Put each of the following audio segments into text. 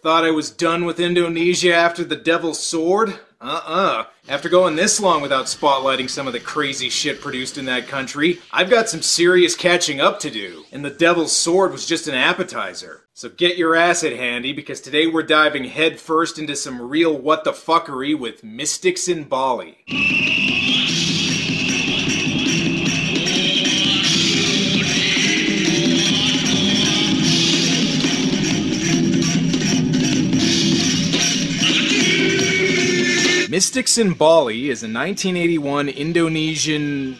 Thought I was done with Indonesia after the Devil's Sword? After going this long without spotlighting some of the crazy shit produced in that country, I've got some serious catching up to do. And the Devil's Sword was just an appetizer. So get your acid handy, because today we're diving headfirst into some real what-the-fuckery with Mystics in Bali. Mystics in Bali is a 1981 Indonesian,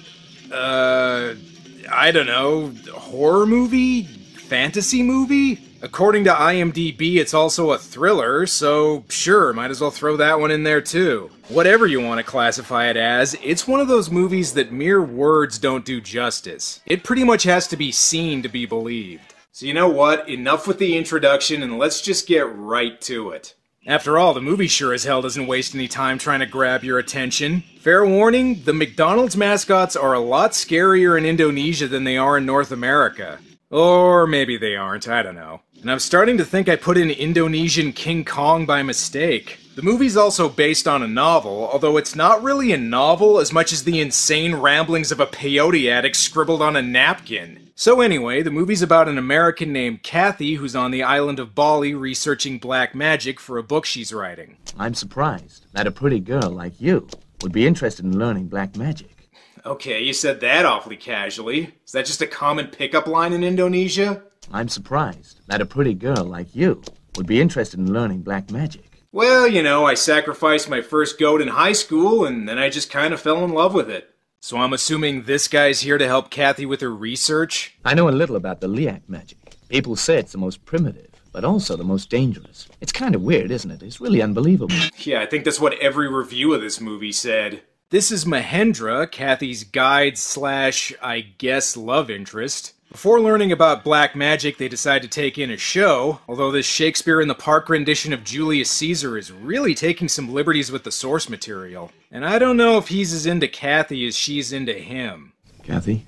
I don't know, horror movie? Fantasy movie? According to IMDb, it's also a thriller, so sure, might as well throw that one in there too. Whatever you want to classify it as, it's one of those movies that mere words don't do justice. It pretty much has to be seen to be believed. So you know what? Enough with the introduction, and let's just get right to it. After all, the movie sure as hell doesn't waste any time trying to grab your attention. Fair warning, the McDonald's mascots are a lot scarier in Indonesia than they are in North America. Or maybe they aren't, I don't know. And I'm starting to think I put in Indonesian King Kong by mistake. The movie's also based on a novel, although it's not really a novel as much as the insane ramblings of a peyote addict scribbled on a napkin. So anyway, the movie's about an American named Kathy who's on the island of Bali researching black magic for a book she's writing. I'm surprised that a pretty girl like you would be interested in learning black magic. Okay, you said that awfully casually. Is that just a common pickup line in Indonesia? I'm surprised that a pretty girl like you would be interested in learning black magic. Well, you know, I sacrificed my first goat in high school, and then I just kind of fell in love with it. So I'm assuming this guy's here to help Kathy with her research? I know a little about the liak magic. People say it's the most primitive, but also the most dangerous. It's kind of weird, isn't it? It's really unbelievable. Yeah, I think that's what every review of this movie said. This is Mahendra, Kathy's guide slash, I guess, love interest. Before learning about black magic, they decide to take in a show, although this Shakespeare in the Park rendition of Julius Caesar is really taking some liberties with the source material. And I don't know if he's as into Kathy as she's into him. Kathy,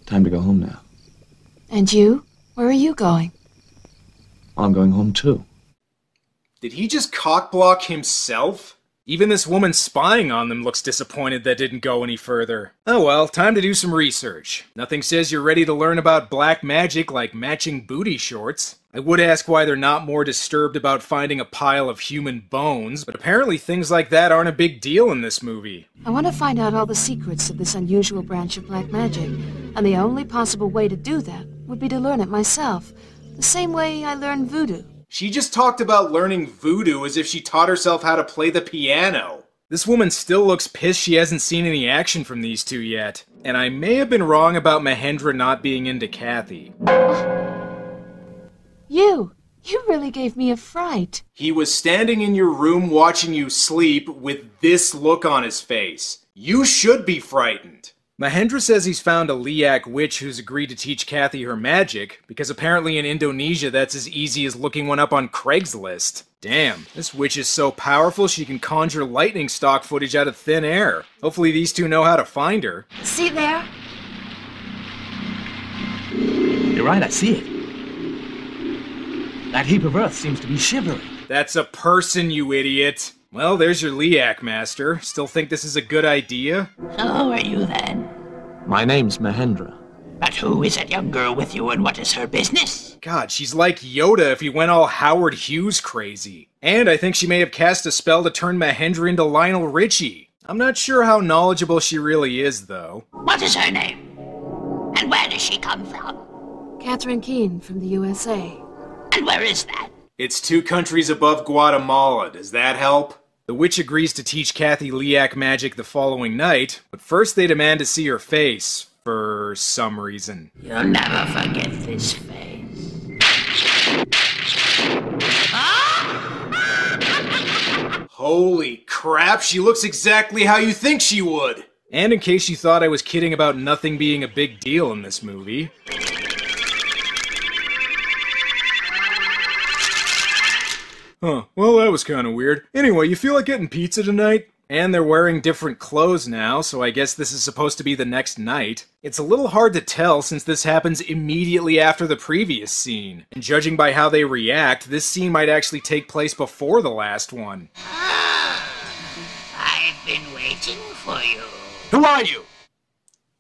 time to go home now. And you? Where are you going? I'm going home too. Did he just cockblock himself? Even this woman spying on them looks disappointed that didn't go any further. Oh well, time to do some research. Nothing says you're ready to learn about black magic like matching booty shorts. I would ask why they're not more disturbed about finding a pile of human bones, but apparently things like that aren't a big deal in this movie. I want to find out all the secrets of this unusual branch of black magic, and the only possible way to do that would be to learn it myself, the same way I learned voodoo. She just talked about learning voodoo as if she taught herself how to play the piano. This woman still looks pissed she hasn't seen any action from these two yet. And I may have been wrong about Mahendra not being into Kathy. You really gave me a fright. He was standing in your room watching you sleep with this look on his face. You should be frightened. Mahendra says he's found a liak witch who's agreed to teach Kathy her magic, because apparently in Indonesia that's as easy as looking one up on Craigslist. Damn, this witch is so powerful she can conjure lightning stock footage out of thin air. Hopefully these two know how to find her. See there? You're right, I see it. That heap of earth seems to be shivering. That's a person, you idiot. Well, there's your liak master. Still think this is a good idea? So who are you then? My name's Mahendra. But who is that young girl with you and what is her business? God, she's like Yoda if he went all Howard Hughes crazy. And I think she may have cast a spell to turn Mahendra into Lionel Richie. I'm not sure how knowledgeable she really is, though. What is her name? And where does she come from? Catherine Keene from the USA. And where is that? It's 2 countries above Guatemala. Does that help? The witch agrees to teach Kathy liak magic the following night, but first they demand to see her face, for some reason. You'll never forget this face. Holy crap, she looks exactly how you think she would! And in case you thought I was kidding about nothing being a big deal in this movie... Huh, well that was kinda weird. Anyway, you feel like getting pizza tonight? And they're wearing different clothes now, so I guess this is supposed to be the next night. It's a little hard to tell since this happens immediately after the previous scene. And judging by how they react, this scene might actually take place before the last one. I've been waiting for you. Who are you?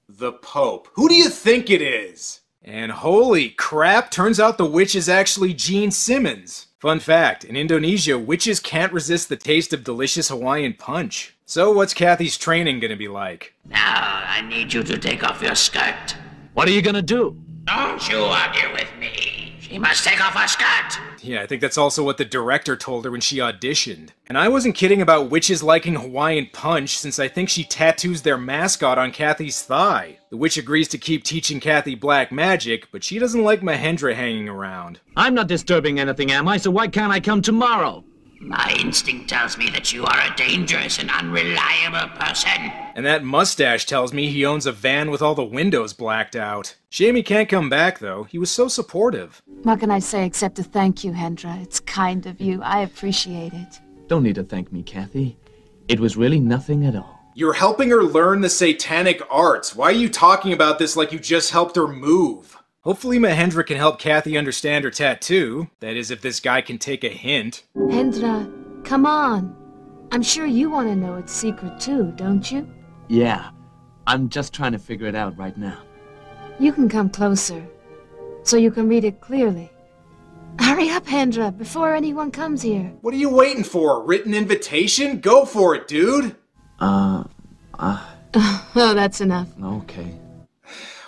The Pope. Who do you think it is? And holy crap, turns out the witch is actually Gene Simmons. Fun fact, in Indonesia, witches can't resist the taste of delicious Hawaiian punch. So what's Kathy's training gonna be like? Now, I need you to take off your skirt. What are you gonna do? Don't you argue with me. She must take off her skirt. Yeah, I think that's also what the director told her when she auditioned. And I wasn't kidding about witches liking Hawaiian punch, since I think she tattoos their mascot on Kathy's thigh. The witch agrees to keep teaching Kathy black magic, but she doesn't like Mahendra hanging around. I'm not disturbing anything, am I? So why can't I come tomorrow? My instinct tells me that you are a dangerous and unreliable person. And that mustache tells me he owns a van with all the windows blacked out. Shame he can't come back, though. He was so supportive. What can I say except to thank you, Hendra? It's kind of you. I appreciate it. Don't need to thank me, Kathy. It was really nothing at all. You're helping her learn the satanic arts. Why are you talking about this like you just helped her move? Hopefully Mahendra can help Kathy understand her tattoo. That is, if this guy can take a hint. Hendra, come on. I'm sure you want to know its secret too, don't you? Yeah, I'm just trying to figure it out right now. You can come closer, so you can read it clearly. Hurry up, Hendra, before anyone comes here. What are you waiting for? A written invitation? Go for it, dude! Oh, that's enough. Okay.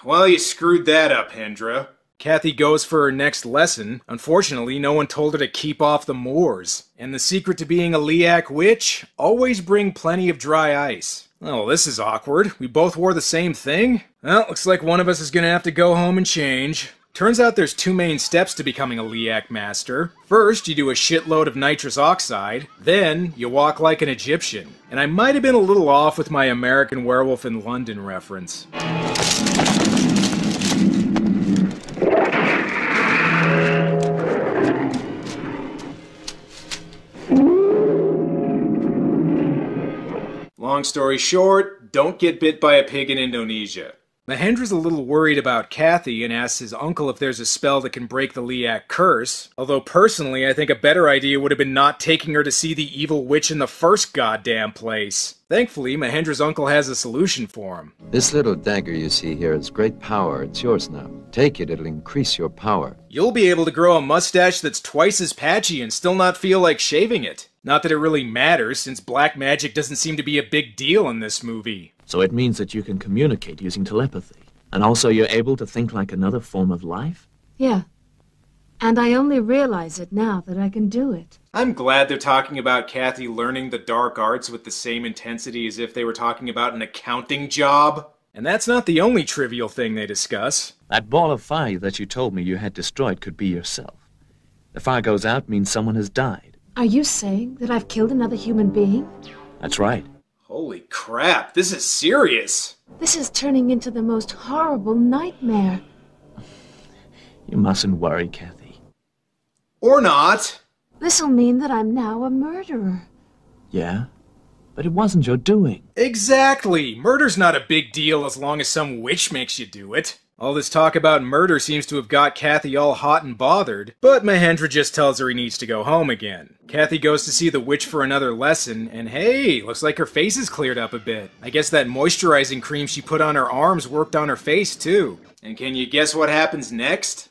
Well, you screwed that up, Hendra. Kathy goes for her next lesson. Unfortunately, no one told her to keep off the moors. And the secret to being a Liak witch? Always bring plenty of dry ice. Oh, this is awkward. We both wore the same thing? Well, looks like one of us is gonna have to go home and change. Turns out there's two main steps to becoming a Liak master. First, you do a shitload of nitrous oxide. Then, you walk like an Egyptian. And I might have been a little off with my American Werewolf in London reference. Long story short, don't get bit by a pig in Indonesia. Mahendra's a little worried about Kathy and asks his uncle if there's a spell that can break the Liak curse. Although personally, I think a better idea would have been not taking her to see the evil witch in the first goddamn place. Thankfully, Mahendra's uncle has a solution for him. This little dagger you see here has great power. It's yours now. Take it, it'll increase your power. You'll be able to grow a mustache that's twice as patchy and still not feel like shaving it. Not that it really matters, since black magic doesn't seem to be a big deal in this movie. So it means that you can communicate using telepathy. And also you're able to think like another form of life? Yeah. And I only realize it now that I can do it. I'm glad they're talking about Kathy learning the dark arts with the same intensity as if they were talking about an accounting job. And that's not the only trivial thing they discuss. That ball of fire that you told me you had destroyed could be yourself. The fire goes out means someone has died. Are you saying that I've killed another human being? That's right. Holy crap, this is serious. This is turning into the most horrible nightmare. You mustn't worry, Kathy. Or not. This'll mean that I'm now a murderer. Yeah? But it wasn't your doing. Exactly. Murder's not a big deal as long as some witch makes you do it. All this talk about murder seems to have got Kathy all hot and bothered, but Mahendra just tells her he needs to go home again. Kathy goes to see the witch for another lesson, and hey, looks like her face is cleared up a bit. I guess that moisturizing cream she put on her arms worked on her face too. And can you guess what happens next?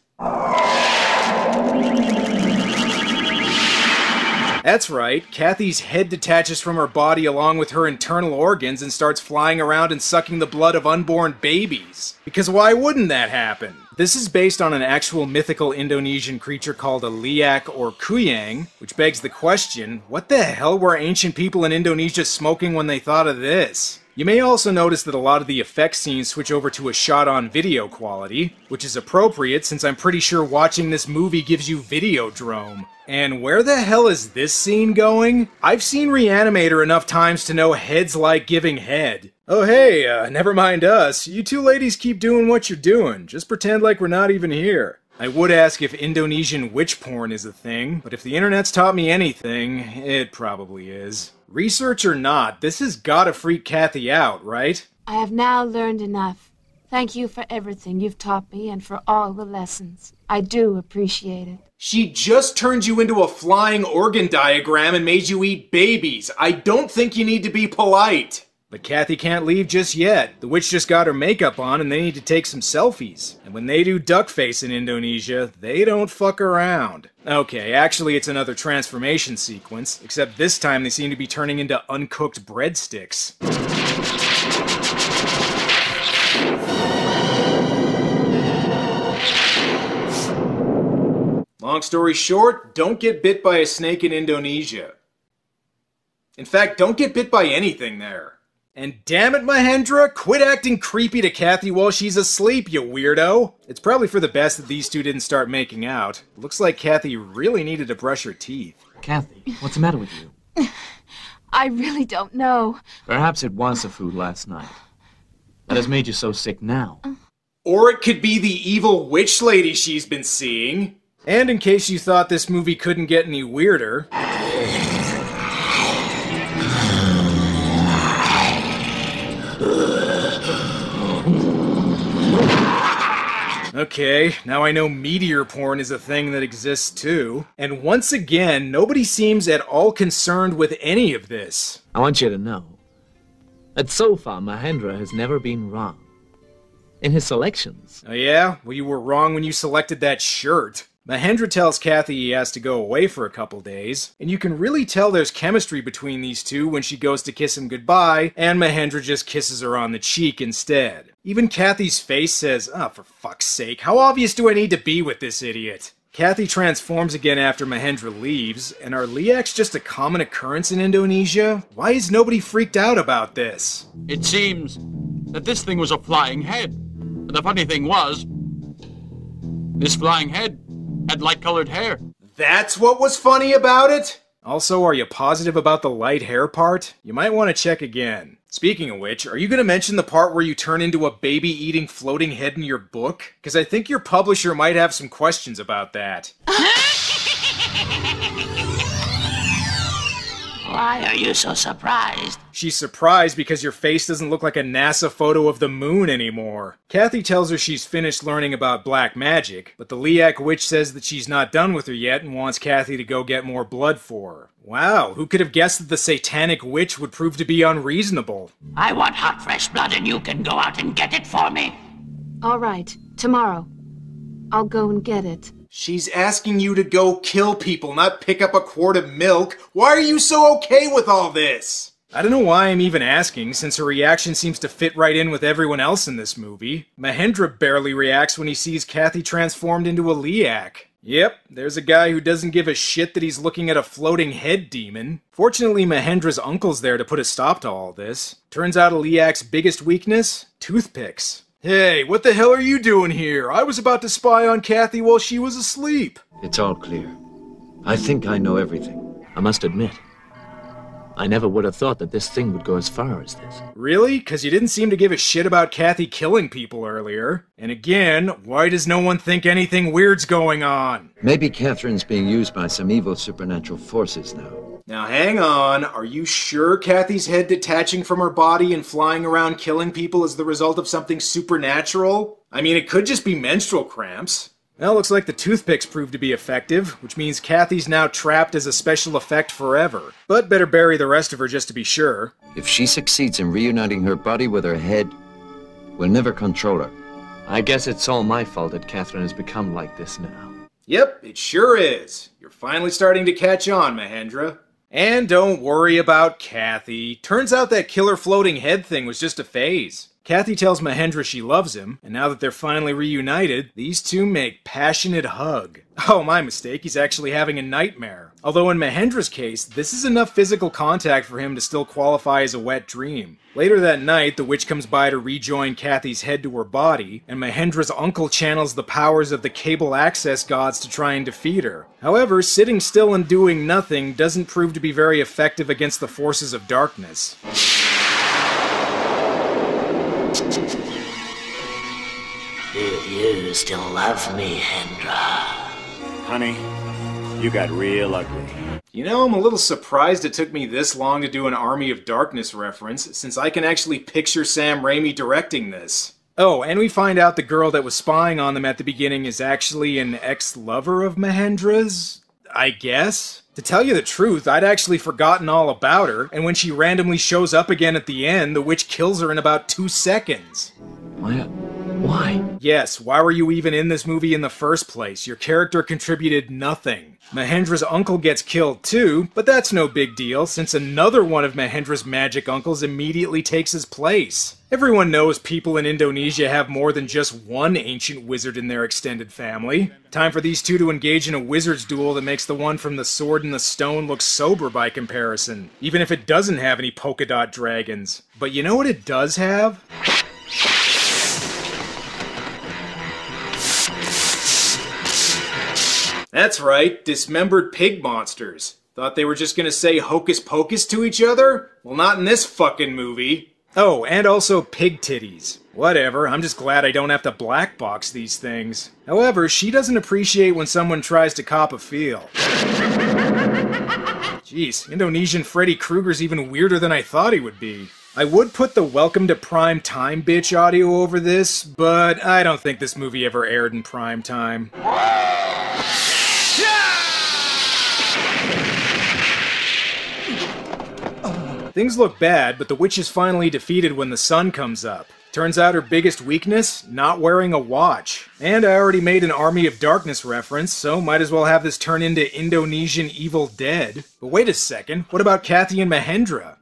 That's right, Kathy's head detaches from her body along with her internal organs and starts flying around and sucking the blood of unborn babies. Because why wouldn't that happen? This is based on an actual mythical Indonesian creature called a liak or kuyang, which begs the question, what the hell were ancient people in Indonesia smoking when they thought of this? You may also notice that a lot of the effect scenes switch over to a shot-on-video quality, which is appropriate since I'm pretty sure watching this movie gives you Videodrome. And where the hell is this scene going? I've seen Reanimator enough times to know heads like giving head. Oh hey, never mind us. You two ladies keep doing what you're doing. Just pretend like we're not even here. I would ask if Indonesian witch porn is a thing, but if the internet's taught me anything, it probably is. Research or not, this has gotta freak Kathy out, right? I have now learned enough. Thank you for everything you've taught me and for all the lessons. I do appreciate it. She just turned you into a flying organ diagram and made you eat babies. I don't think you need to be polite. But Kathy can't leave just yet. The witch just got her makeup on and they need to take some selfies. And when they do duck face in Indonesia, they don't fuck around. Okay, actually it's another transformation sequence, except this time they seem to be turning into uncooked breadsticks. Long story short, don't get bit by a snake in Indonesia. In fact, don't get bit by anything there. And damn it, Mahendra, quit acting creepy to Kathy while she's asleep, you weirdo! It's probably for the best that these two didn't start making out. Looks like Kathy really needed to brush her teeth. Kathy, what's the matter with you? I really don't know. Perhaps it was the food last night that has made you so sick now. Or it could be the evil witch lady she's been seeing. And in case you thought this movie couldn't get any weirder... Okay, now I know meteor porn is a thing that exists too. And once again, nobody seems at all concerned with any of this. I want you to know that so far Mahendra has never been wrong in his selections. Oh yeah? Well, you were wrong when you selected that shirt. Mahendra tells Kathy he has to go away for a couple days, and you can really tell there's chemistry between these two when she goes to kiss him goodbye, and Mahendra just kisses her on the cheek instead. Even Kathy's face says, "Oh, for fuck's sake, how obvious do I need to be with this idiot?" Kathy transforms again after Mahendra leaves, and are liaks just a common occurrence in Indonesia? Why is nobody freaked out about this? It seems that this thing was a flying head. But the funny thing was, this flying head had light-colored hair. That's what was funny about it? Also, are you positive about the light hair part? You might want to check again. Speaking of which, are you going to mention the part where you turn into a baby-eating floating head in your book? Because I think your publisher might have some questions about that. Why are you so surprised? She's surprised because your face doesn't look like a NASA photo of the moon anymore. Kathy tells her she's finished learning about black magic, but the Liak witch says that she's not done with her yet and wants Kathy to go get more blood for her. Wow, who could have guessed that the satanic witch would prove to be unreasonable? I want hot, fresh blood, and you can go out and get it for me. All right, tomorrow. I'll go and get it. She's asking you to go kill people, not pick up a quart of milk. Why are you so okay with all this? I don't know why I'm even asking, since her reaction seems to fit right in with everyone else in this movie. Mahendra barely reacts when he sees Kathy transformed into a Liak. Yep, there's a guy who doesn't give a shit that he's looking at a floating head demon. Fortunately, Mahendra's uncle's there to put a stop to all this. Turns out a Liak's biggest weakness? Toothpicks. Hey, what the hell are you doing here? I was about to spy on Kathy while she was asleep. It's all clear. I think I know everything. I must admit, I never would have thought that this thing would go as far as this. Really? 'Cause you didn't seem to give a shit about Kathy killing people earlier. And again, why does no one think anything weird's going on? Maybe Catherine's being used by some evil supernatural forces now. Now hang on, are you sure Kathy's head detaching from her body and flying around killing people is the result of something supernatural? I mean, it could just be menstrual cramps. Well, looks like the toothpicks proved to be effective, which means Kathy's now trapped as a special effect forever. But better bury the rest of her just to be sure. If she succeeds in reuniting her body with her head, we'll never control her. I guess it's all my fault that Catherine has become like this now. Yep, it sure is. You're finally starting to catch on, Mahendra. And don't worry about Kathy. Turns out that killer floating head thing was just a phase. Kathy tells Mahendra she loves him, and now that they're finally reunited, these two make passionate hug. Oh, my mistake, he's actually having a nightmare. Although in Mahendra's case, this is enough physical contact for him to still qualify as a wet dream. Later that night, the witch comes by to rejoin Kathy's head to her body, and Mahendra's uncle channels the powers of the cable access gods to try and defeat her. However, sitting still and doing nothing doesn't prove to be very effective against the forces of darkness. Do you still love me, Hendra? Honey, you got real ugly. You know, I'm a little surprised it took me this long to do an Army of Darkness reference, since I can actually picture Sam Raimi directing this. Oh, and we find out the girl that was spying on them at the beginning is actually an ex-lover of Mahendra's, I guess? To tell you the truth, I'd actually forgotten all about her, and when she randomly shows up again at the end, the witch kills her in about 2 seconds. Why? Yes, why were you even in this movie in the first place? Your character contributed nothing. Mahendra's uncle gets killed too, but that's no big deal, since another one of Mahendra's magic uncles immediately takes his place. Everyone knows people in Indonesia have more than just one ancient wizard in their extended family. Time for these two to engage in a wizard's duel that makes the one from the Sword and the Stone look sober by comparison, even if it doesn't have any polka dot dragons. But you know what it does have? That's right, dismembered pig monsters. Thought they were just gonna say hocus pocus to each other? Well, not in this fucking movie. Oh, and also pig titties. Whatever, I'm just glad I don't have to black box these things. However, she doesn't appreciate when someone tries to cop a feel. Jeez, Indonesian Freddy Krueger's even weirder than I thought he would be. I would put the Welcome to Prime Time bitch audio over this, but I don't think this movie ever aired in prime time. Things look bad, but the witch is finally defeated when the sun comes up. Turns out her biggest weakness? Not wearing a watch. And I already made an Army of Darkness reference, so might as well have this turn into Indonesian Evil Dead. But wait a second, what about Kathy and Mahendra?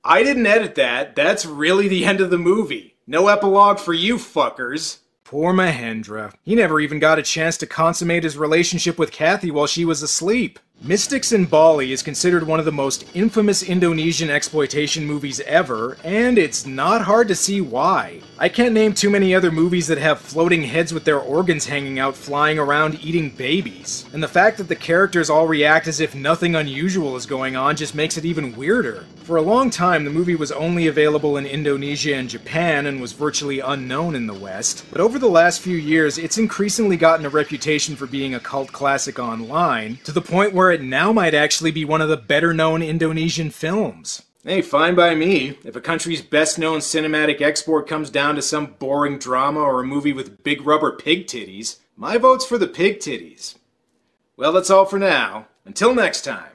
I didn't edit that. That's really the end of the movie. No epilogue for you fuckers. Poor Mahendra. He never even got a chance to consummate his relationship with Kathy while she was asleep. Mystics in Bali is considered one of the most infamous Indonesian exploitation movies ever, and it's not hard to see why. I can't name too many other movies that have floating heads with their organs hanging out flying around eating babies. And the fact that the characters all react as if nothing unusual is going on just makes it even weirder. For a long time, the movie was only available in Indonesia and Japan and was virtually unknown in the West, but over the last few years, it's increasingly gotten a reputation for being a cult classic online, to the point where it now might actually be one of the better-known Indonesian films. Hey, fine by me. If a country's best-known cinematic export comes down to some boring drama or a movie with big rubber pig titties, my vote's for the pig titties. Well, that's all for now. Until next time.